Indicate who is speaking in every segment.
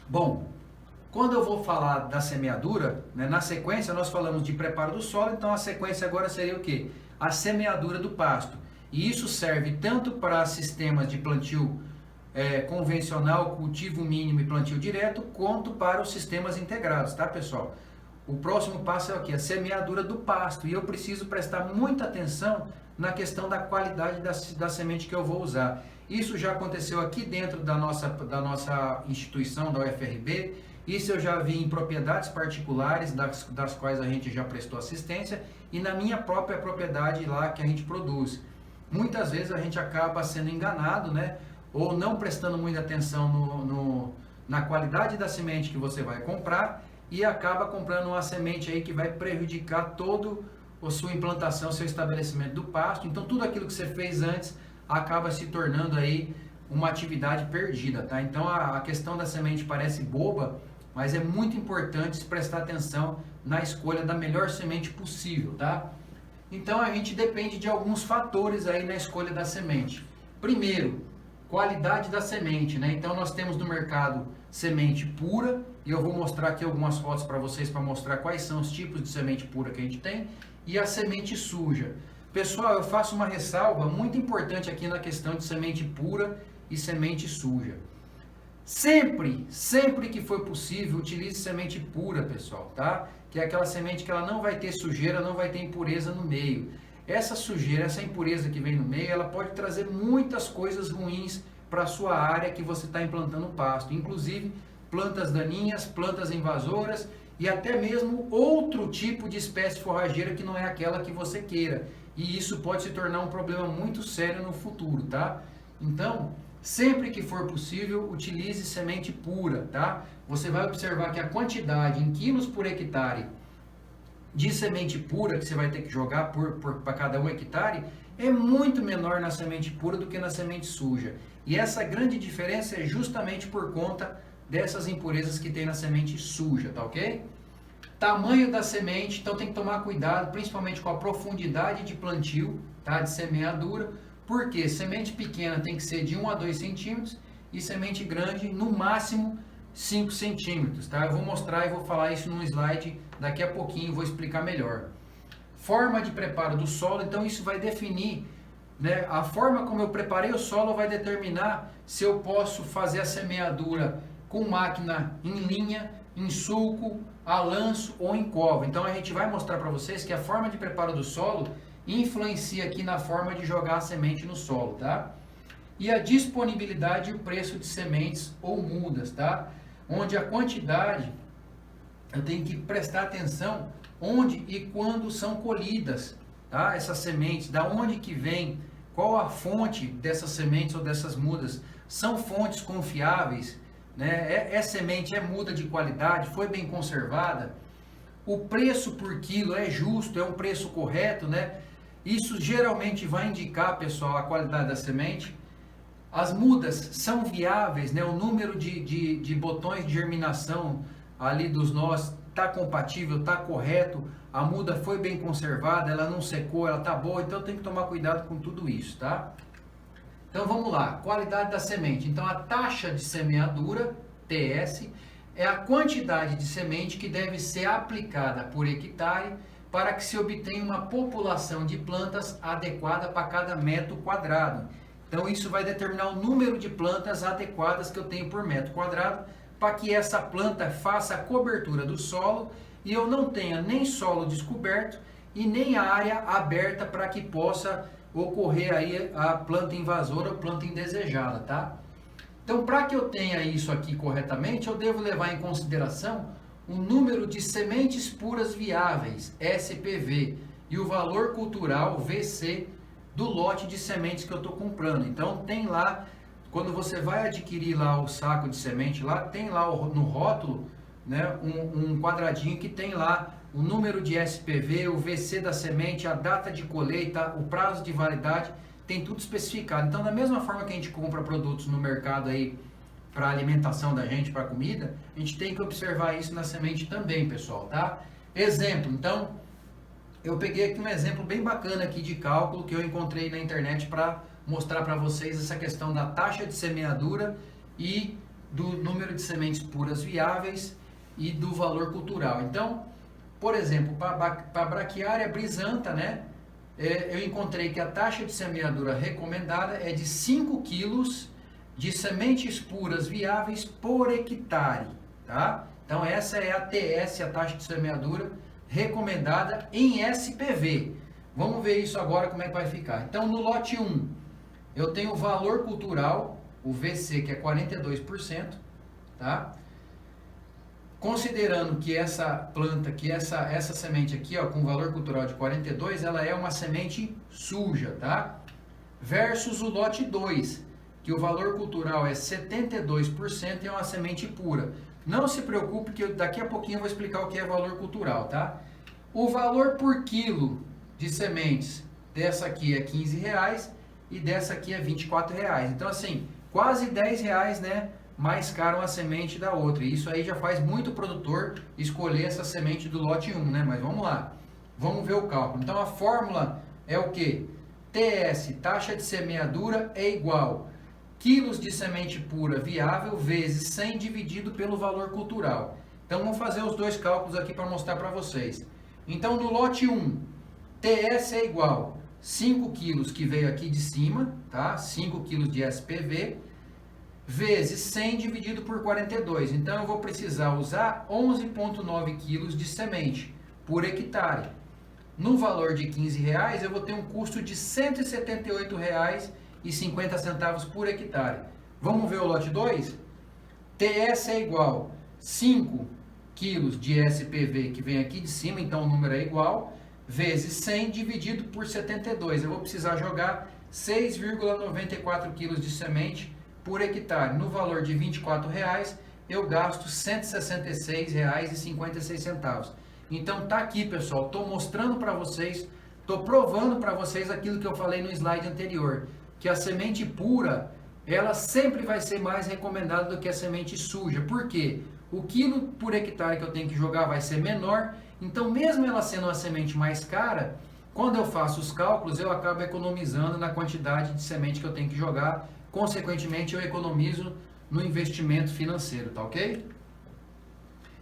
Speaker 1: Bom, quando eu vou falar da semeadura, né, na sequência nós falamos de preparo do solo, então a sequência agora seria o quê? A semeadura do pasto. E isso serve tanto para sistemas de plantio convencional, cultivo mínimo e plantio direto, quanto para os sistemas integrados, tá, pessoal? O próximo passo é o quê? A semeadura do pasto. E eu preciso prestar muita atenção na questão da qualidade da semente que eu vou usar. Isso já aconteceu aqui dentro da nossa instituição, da UFRB. Isso eu já vi em propriedades particulares, das quais a gente já prestou assistência, e na minha própria propriedade lá que a gente produz. Muitas vezes a gente acaba sendo enganado, né? Ou não prestando muita atenção na qualidade da semente que você vai comprar, e acaba comprando uma semente aí que vai prejudicar todo a sua implantação, seu estabelecimento do pasto. Então tudo aquilo que você fez antes acaba se tornando aí uma atividade perdida, tá? Então a questão da semente parece boba, mas é muito importante se prestar atenção na escolha da melhor semente possível, tá? Então a gente depende de alguns fatores aí na escolha da semente. Primeiro, qualidade da semente, né? Então nós temos no mercado semente pura, e eu vou mostrar aqui algumas fotos para vocês para mostrar quais são os tipos de semente pura que a gente tem, e a semente suja. Pessoal, eu faço uma ressalva muito importante aqui na questão de semente pura e semente suja. Sempre que for possível, utilize semente pura, pessoal, tá? Que é aquela semente que ela não vai ter sujeira, não vai ter impureza no meio. Essa sujeira, essa impureza que vem no meio, ela pode trazer muitas coisas ruins para a sua área que você está implantando pasto, inclusive plantas daninhas, plantas invasoras e até mesmo outro tipo de espécie forrageira que não é aquela que você queira. E isso pode se tornar um problema muito sério no futuro, tá? Então, sempre que for possível, utilize semente pura, tá? Você vai observar que a quantidade em quilos por hectare de semente pura que você vai ter que jogar para cada um hectare é muito menor na semente pura do que na semente suja. E essa grande diferença é justamente por conta dessas impurezas que tem na semente suja, tá ok? Tamanho da semente, então tem que tomar cuidado, principalmente com a profundidade de plantio, tá? De semeadura, porque semente pequena tem que ser de 1 a 2 centímetros e semente grande no máximo 5 centímetros, tá? Eu vou mostrar e vou falar isso num slide daqui a pouquinho, vou explicar melhor. Forma de preparo do solo, então isso vai definir, né? A forma como eu preparei o solo vai determinar se eu posso fazer a semeadura com máquina em linha, em sulco, a lanço ou em cova. Então a gente vai mostrar para vocês que a forma de preparo do solo influencia aqui na forma de jogar a semente no solo, tá? E a disponibilidade e o preço de sementes ou mudas, tá? Onde a quantidade, eu tenho que prestar atenção onde e quando são colhidas, tá? Essas sementes, da onde que vem, qual a fonte dessas sementes ou dessas mudas, são fontes confiáveis, né? É semente, é muda de qualidade, foi bem conservada, o preço por quilo é justo, é um preço correto, né? Isso geralmente vai indicar, pessoal, a qualidade da semente. As mudas são viáveis, né? O número de botões de germinação ali dos nós está compatível, está correto, a muda foi bem conservada, ela não secou, ela está boa, então tem que tomar cuidado com tudo isso, tá? Então vamos lá, qualidade da semente. Então a taxa de semeadura, TS, é a quantidade de semente que deve ser aplicada por hectare para que se obtenha uma população de plantas adequada para cada metro quadrado. Então isso vai determinar o número de plantas adequadas que eu tenho por metro quadrado para que essa planta faça a cobertura do solo e eu não tenha nem solo descoberto e nem área aberta para que possa ocorrer aí a planta invasora ou planta indesejada, tá? Então, para que eu tenha isso aqui corretamente, eu devo levar em consideração o número de sementes puras viáveis, SPV, e o valor cultural, VC, do lote de sementes que eu estou comprando. Então, tem lá, quando você vai adquirir lá o saco de semente, lá tem lá no rótulo, né, um quadradinho que tem lá o número de SPV, o VC da semente, a data de colheita, o prazo de validade, tem tudo especificado. Então, da mesma forma que a gente compra produtos no mercado aí para alimentação da gente, para comida, a gente tem que observar isso na semente também, pessoal, tá? Exemplo, então, eu peguei aqui um exemplo bem bacana aqui de cálculo que eu encontrei na internet para mostrar para vocês essa questão da taxa de semeadura e do número de sementes puras viáveis e do valor cultural. Então, por exemplo, para a braquiária brisanta, né, eu encontrei que a taxa de semeadura recomendada é de 5 quilos de sementes puras viáveis por hectare, tá? Então essa é a TS, a taxa de semeadura recomendada em SPV. Vamos ver isso agora como é que vai ficar. Então no lote 1, eu tenho o valor cultural, o VC, que é 42%, tá? Considerando que essa planta, que essa semente aqui, ó, com valor cultural de 42, ela é uma semente suja, tá? Versus o lote 2, que o valor cultural é 72% e é uma semente pura. Não se preocupe que daqui a pouquinho eu vou explicar o que é valor cultural, tá? O valor por quilo de sementes dessa aqui é R$15 e dessa aqui é R$24. Então assim, quase R$10, né? Mais caro uma semente da outra. E isso aí já faz muito produtor escolher essa semente do lote 1, né? Mas vamos lá. Vamos ver o cálculo. Então a fórmula é o que? TS, taxa de semeadura, é igual quilos de semente pura viável vezes 100 dividido pelo valor cultural. Então vamos fazer os dois cálculos aqui para mostrar para vocês. Então no lote 1, TS é igual 5 quilos que veio aqui de cima, tá? 5 quilos de SPV, vezes 100 dividido por 42. Então eu vou precisar usar 11,9 quilos de semente por hectare. No valor de R$15, eu vou ter um custo de R$ 178,50 por hectare. Vamos ver o lote 2? TS é igual 5 quilos de SPV que vem aqui de cima, então o número é igual, vezes 100 dividido por 72. Eu vou precisar jogar 6,94 quilos de semente por hectare. No valor de R$24, eu gasto R$ 166,56. Então tá aqui, pessoal, estou mostrando para vocês, estou provando para vocês aquilo que eu falei no slide anterior, que a semente pura, ela sempre vai ser mais recomendada do que a semente suja. Por quê? O quilo por hectare que eu tenho que jogar vai ser menor, então mesmo ela sendo uma semente mais cara, quando eu faço os cálculos, eu acabo economizando na quantidade de semente que eu tenho que jogar. Consequentemente, eu economizo no investimento financeiro, tá ok?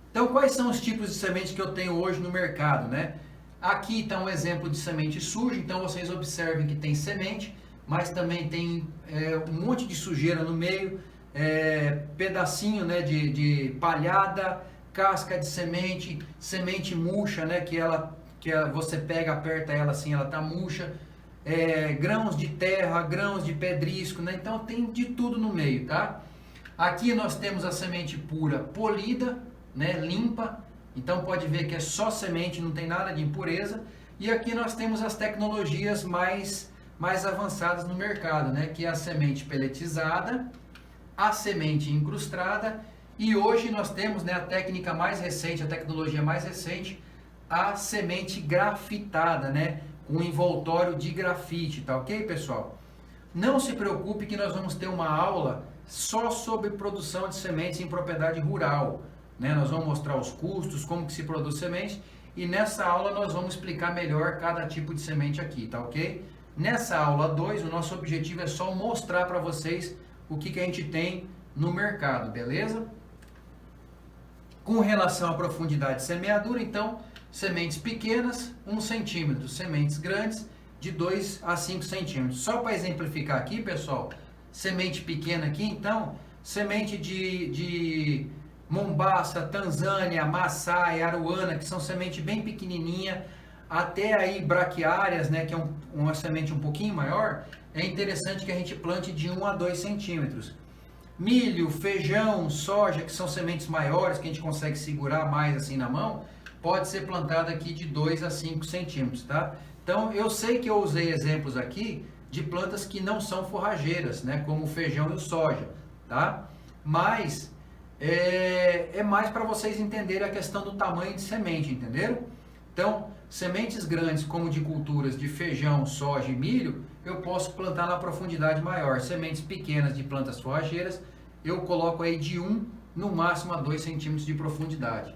Speaker 1: Então, quais são os tipos de sementes que eu tenho hoje no mercado, né? Aqui está um exemplo de semente suja, então vocês observem que tem semente, mas também tem um monte de sujeira no meio, pedacinho, né, de palhada, casca de semente, semente murcha, né, você pega, aperta ela assim, ela tá murcha, grãos de terra, grãos de pedrisco, né? Então tem de tudo no meio, tá? Aqui nós temos a semente pura polida, né, limpa, então pode ver que é só semente, não tem nada de impureza. E aqui nós temos as tecnologias mais avançadas no mercado, né, que é a semente pelletizada, a semente incrustada, e hoje nós temos, né, a técnica mais recente, a tecnologia mais recente, a semente grafitada, né, com envoltório de grafite, tá ok, pessoal? Não se preocupe que nós vamos ter uma aula só sobre produção de sementes em propriedade rural, né? Nós vamos mostrar os custos, como que se produz semente, e nessa aula nós vamos explicar melhor cada tipo de semente aqui, tá ok? Nessa aula 2, o nosso objetivo é só mostrar para vocês o que a gente tem no mercado, beleza? Com relação à profundidade de semeadura, então, sementes pequenas, 1 centímetro, sementes grandes, de 2 a 5 centímetros. Só para exemplificar aqui, pessoal, semente pequena aqui, então, semente de Mombaça, Tanzânia, Maasai, Aruana, que são semente bem pequenininha, até aí braquiárias, né, que é uma semente um pouquinho maior, é interessante que a gente plante de 1 a 2 centímetros. Milho, feijão, soja, que são sementes maiores, que a gente consegue segurar mais assim na mão, pode ser plantado aqui de 2 a 5 centímetros, tá? Então, eu sei que eu usei exemplos aqui de plantas que não são forrageiras, né, como o feijão e o soja, tá? Mas é mais para vocês entenderem a questão do tamanho de semente, entenderam? Então, sementes grandes como de culturas de feijão, soja e milho, eu posso plantar na profundidade maior. Sementes pequenas de plantas forrageiras, eu coloco aí de 1 no máximo a 2 centímetros de profundidade.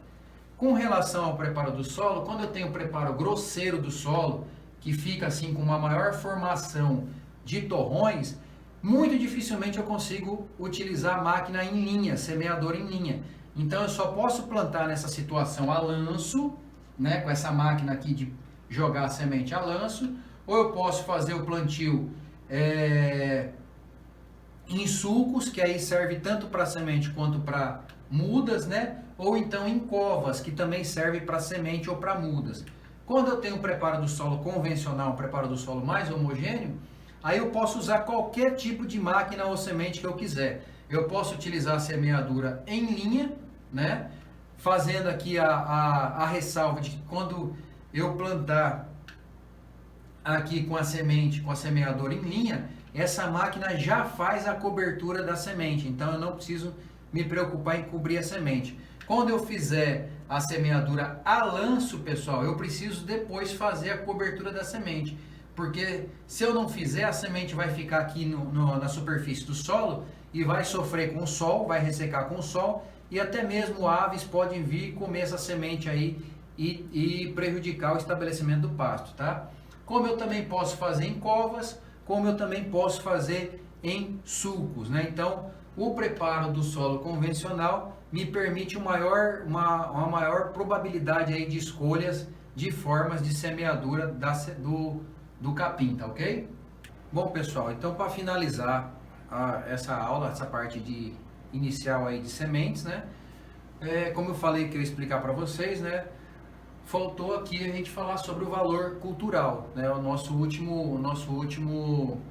Speaker 1: Com relação ao preparo do solo, quando eu tenho o preparo grosseiro do solo, que fica assim com uma maior formação de torrões, muito dificilmente eu consigo utilizar a máquina em linha, semeador em linha. Então eu só posso plantar nessa situação a lanço, né, com essa máquina aqui de jogar a semente a lanço, ou eu posso fazer o plantio em sulcos, que aí serve tanto para semente quanto para mudas, né? Ou então em covas, que também serve para semente ou para mudas. Quando eu tenho um preparo do solo convencional, um preparo do solo mais homogêneo, aí eu posso usar qualquer tipo de máquina ou semente que eu quiser. Eu posso utilizar a semeadura em linha, né? Fazendo aqui a ressalva de que quando eu plantar aqui com a semente, com a semeadora em linha, essa máquina já faz a cobertura da semente, então eu não preciso me preocupar em cobrir a semente. Quando eu fizer a semeadura a lanço, pessoal, eu preciso depois fazer a cobertura da semente, porque se eu não fizer, a semente vai ficar aqui na superfície do solo e vai sofrer com o sol, vai ressecar com o sol, e até mesmo aves podem vir comer essa semente aí e prejudicar o estabelecimento do pasto, tá? Como eu também posso fazer em covas, como eu também posso fazer em sulcos, né? Então, o preparo do solo convencional me permite uma maior probabilidade aí de escolhas de formas de semeadura do capim, tá ok? Bom, pessoal, então para finalizar essa aula, essa parte inicial aí de sementes, né? Como eu falei que eu ia explicar para vocês, né? Faltou aqui a gente falar sobre o valor cultural, né? O nosso último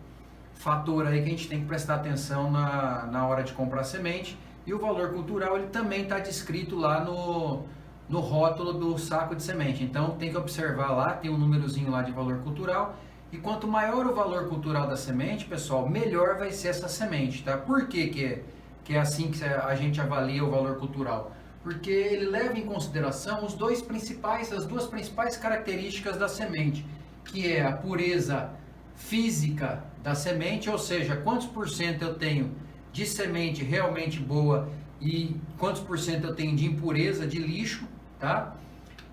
Speaker 1: fator aí que a gente tem que prestar atenção na hora de comprar semente. E o valor cultural ele também está descrito lá no rótulo do saco de semente. Então tem que observar lá, tem um númerozinho lá de valor cultural. E quanto maior o valor cultural da semente, pessoal, melhor vai ser essa semente, tá? Por que é assim que a gente avalia o valor cultural? Porque ele leva em consideração as duas principais características da semente, que é a pureza física da semente, ou seja, quantos por cento eu tenho de semente realmente boa e quantos por cento eu tenho de impureza, de lixo, tá?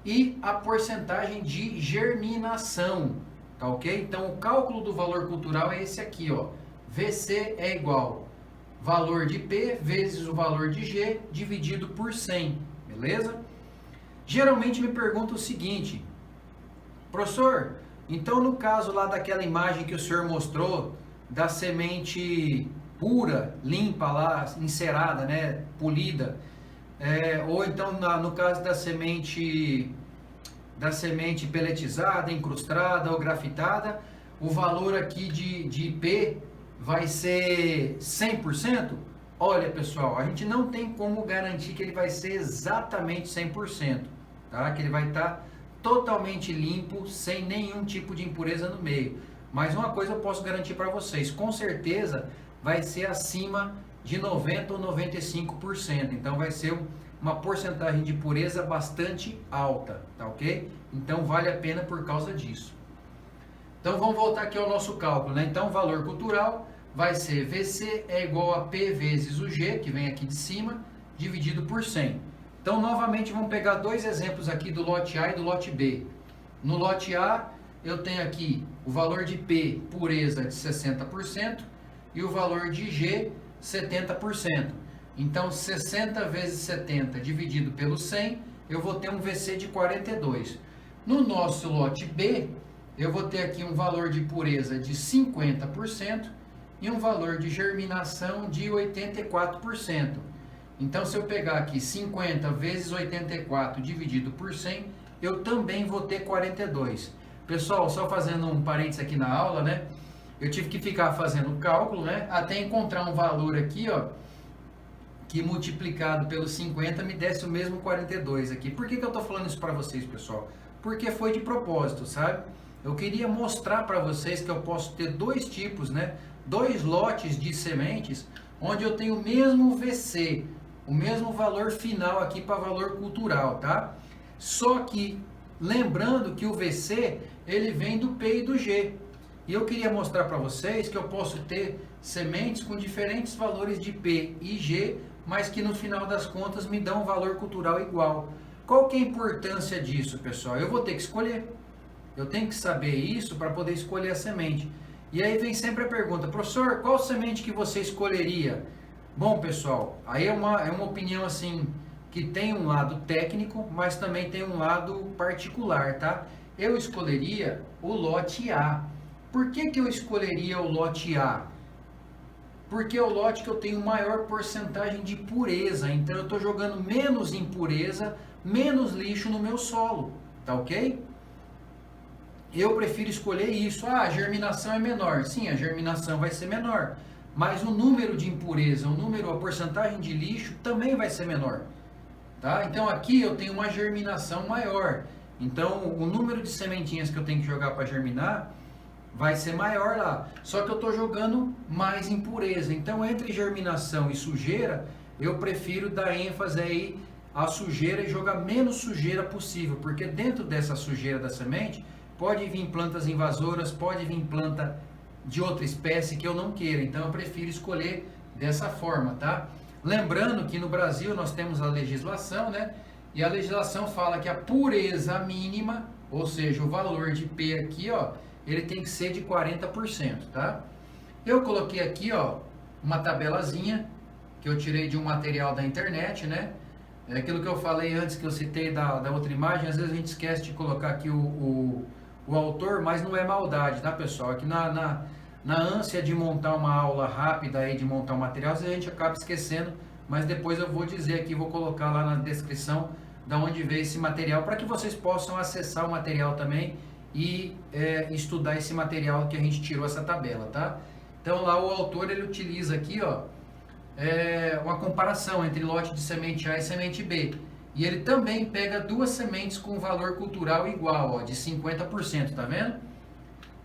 Speaker 1: E a porcentagem de germinação, tá ok? Então o cálculo do valor cultural é esse aqui, ó. VC é igual valor de P vezes o valor de G dividido por 100, beleza? Geralmente me pergunta o seguinte, professor, então no caso lá daquela imagem que o senhor mostrou, da semente pura, limpa lá, encerada, né, polida, ou então no caso da semente peletizada, incrustada ou grafitada, o valor aqui de P vai ser 100%? Olha, pessoal, a gente não tem como garantir que ele vai ser exatamente 100%, tá? Que ele vai estar totalmente limpo, sem nenhum tipo de impureza no meio. Mas uma coisa eu posso garantir para vocês, com certeza vai ser acima de 90% ou 95%. Então vai ser uma porcentagem de pureza bastante alta, tá ok? Então vale a pena por causa disso. Então vamos voltar aqui ao nosso cálculo, né? Então o valor cultural vai ser VC é igual a P vezes o G, que vem aqui de cima, dividido por 100. Então novamente vamos pegar dois exemplos aqui do lote A e do lote B. No lote A eu tenho aqui o valor de P, pureza de 60%, e o valor de G, 70%. Então 60 vezes 70 dividido pelo 100, eu vou ter um VC de 42. No nosso lote B, eu vou ter aqui um valor de pureza de 50% e um valor de germinação de 84%. Então, se eu pegar aqui 50 vezes 84 dividido por 100, eu também vou ter 42. Pessoal, só fazendo um parênteses aqui na aula, né? Eu tive que ficar fazendo o cálculo, né? Até encontrar um valor aqui, ó, que multiplicado pelo 50 me desse o mesmo 42 aqui. Por que eu tô falando isso para vocês, pessoal? Porque foi de propósito, sabe? Eu queria mostrar para vocês que eu posso ter dois tipos, né? Dois lotes de sementes, onde eu tenho o mesmo VC, o mesmo valor final aqui para valor cultural, tá? Só que, lembrando que o VC, ele vem do P e do G. E eu queria mostrar para vocês que eu posso ter sementes com diferentes valores de P e G, mas que no final das contas me dão um valor cultural igual. Qual que é a importância disso, pessoal? Eu vou ter que escolher. Eu tenho que saber isso para poder escolher a semente. E aí vem sempre a pergunta, professor, qual semente que você escolheria? Bom, pessoal, aí é uma opinião assim, que tem um lado técnico, mas também tem um lado particular, tá? Eu escolheria o lote A. Por que que eu escolheria o lote A? Porque é o lote que eu tenho maior porcentagem de pureza, então eu estou jogando menos impureza, menos lixo no meu solo, tá ok? Eu prefiro escolher isso. Ah, a germinação é menor. Sim, a germinação vai ser menor, mas o número de impureza, a porcentagem de lixo também vai ser menor, tá? Então aqui eu tenho uma germinação maior, então o número de sementinhas que eu tenho que jogar para germinar vai ser maior lá, só que eu estou jogando mais impureza. Então entre germinação e sujeira, eu prefiro dar ênfase aí à sujeira e jogar menos sujeira possível, porque dentro dessa sujeira da semente pode vir plantas invasoras, pode vir planta de outra espécie que eu não queira, então eu prefiro escolher dessa forma, tá? Lembrando que no Brasil nós temos a legislação, né? E a legislação fala que a pureza mínima, ou seja, o valor de P aqui, ó, ele tem que ser de 40%, tá? Eu coloquei aqui, ó, uma tabelazinha que eu tirei de um material da internet, né? É aquilo que eu falei antes, que eu citei da outra imagem, às vezes a gente esquece de colocar aqui o autor, mas não é maldade, tá, pessoal? Aqui na ânsia de montar uma aula rápida aí, de montar um material, às vezes a gente acaba esquecendo, mas depois eu vou dizer aqui, vou colocar lá na descrição da onde veio esse material, para que vocês possam acessar o material também e estudar esse material que a gente tirou essa tabela, tá? Então lá o autor ele utiliza aqui, ó, uma comparação entre lote de semente A e semente B. E ele também pega duas sementes com valor cultural igual, ó, de 50%, tá vendo?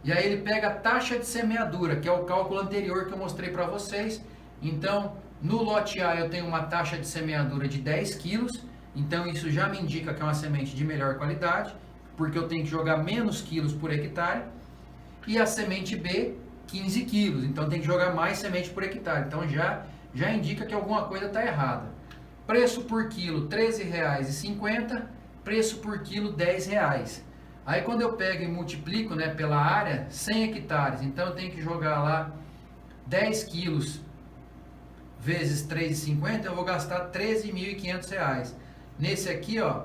Speaker 1: E aí ele pega a taxa de semeadura, que é o cálculo anterior que eu mostrei para vocês. Então, no lote A eu tenho uma taxa de semeadura de 10 quilos, então isso já me indica que é uma semente de melhor qualidade, porque eu tenho que jogar menos quilos por hectare. E a semente B, 15 quilos, então tem que jogar mais semente por hectare. Então já indica que alguma coisa está errada. Preço por quilo R$ 13,50, preço por quilo R$ 10. Aí quando eu pego e multiplico, né, pela área, 100 hectares, então eu tenho que jogar lá 10 quilos vezes R$ 3,50, eu vou gastar R$ 13.500. Nesse aqui, ó,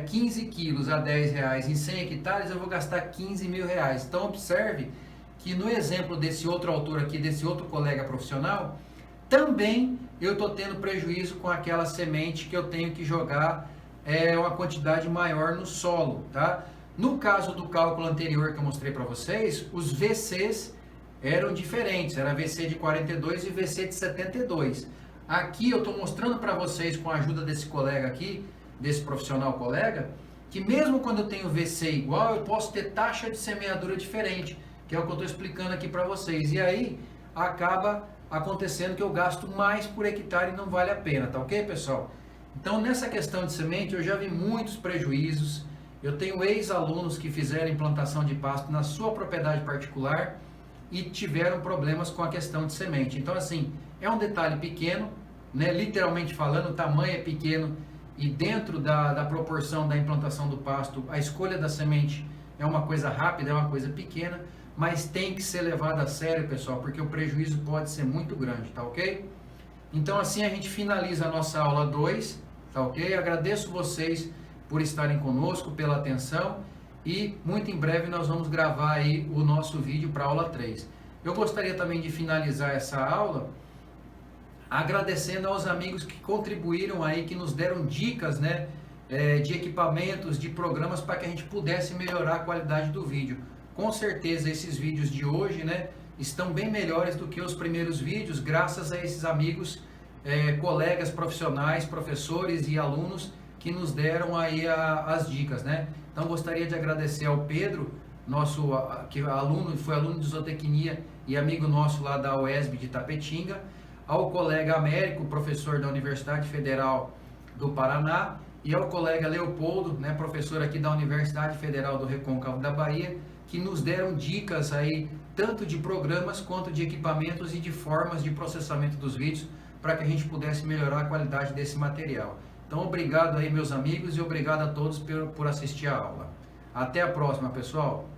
Speaker 1: 15 quilos a R$ 10 em 100 hectares, eu vou gastar R$ 15.000. Então observe que no exemplo desse outro autor aqui, desse outro colega profissional, também eu estou tendo prejuízo com aquela semente que eu tenho que jogar uma quantidade maior no solo, tá? No caso do cálculo anterior que eu mostrei para vocês, os VCs eram diferentes, era VC de 42 e VC de 72. Aqui eu estou mostrando para vocês, com a ajuda desse colega aqui, desse profissional colega, que mesmo quando eu tenho VC igual, eu posso ter taxa de semeadura diferente, que é o que eu estou explicando aqui para vocês. E aí acaba acontecendo que eu gasto mais por hectare e não vale a pena, tá ok, pessoal? Então nessa questão de semente eu já vi muitos prejuízos. Eu tenho ex-alunos que fizeram implantação de pasto na sua propriedade particular e tiveram problemas com a questão de semente. Então assim, é um detalhe pequeno, né? Literalmente falando, o tamanho é pequeno e dentro da proporção da implantação do pasto, a escolha da semente é uma coisa rápida, é uma coisa pequena, mas tem que ser levado a sério, pessoal, porque o prejuízo pode ser muito grande, tá ok? Então assim a gente finaliza a nossa aula 2, tá ok? Agradeço vocês por estarem conosco, pela atenção, e muito em breve nós vamos gravar aí o nosso vídeo para a aula 3. Eu gostaria também de finalizar essa aula agradecendo aos amigos que contribuíram aí, que nos deram dicas, né, de equipamentos, de programas para que a gente pudesse melhorar a qualidade do vídeo. Com certeza esses vídeos de hoje, né, estão bem melhores do que os primeiros vídeos, graças a esses amigos, colegas profissionais, professores e alunos que nos deram aí as dicas, né? Então gostaria de agradecer ao Pedro, nosso foi aluno de zootecnia e amigo nosso lá da UESB de Tapetinga, ao colega Américo, professor da Universidade Federal do Paraná, e ao colega Leopoldo, né, professor aqui da Universidade Federal do Recôncavo da Bahia, que nos deram dicas aí, tanto de programas quanto de equipamentos e de formas de processamento dos vídeos, para que a gente pudesse melhorar a qualidade desse material. Então, obrigado aí, meus amigos, e obrigado a todos por assistir a aula. Até a próxima, pessoal!